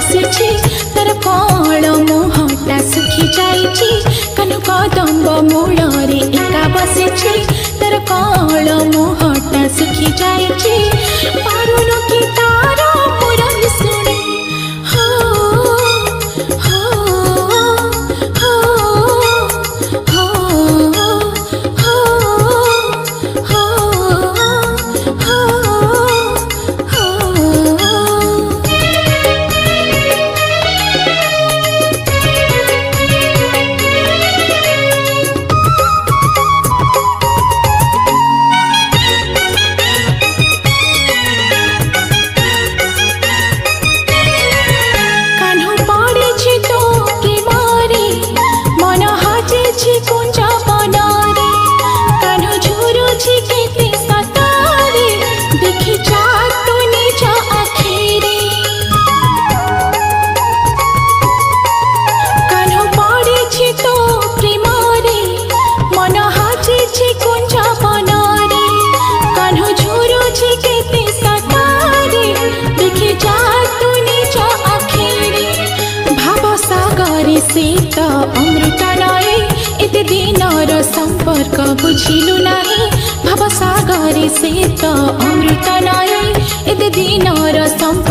बसिछि तर कळ मुहटा सुखी जाइछि कान्ह कदम्ब मूलरे एका बसिछि तर कळ मुहटा सुखी जाइछि पारुनो कि तार पुरन सुने हो हो हो हो हो हो शीत अमृत नए एते दिनर संपर्क बुझिलु नाही भवसागरे शीत अमृत नए एते दिनर संपर्क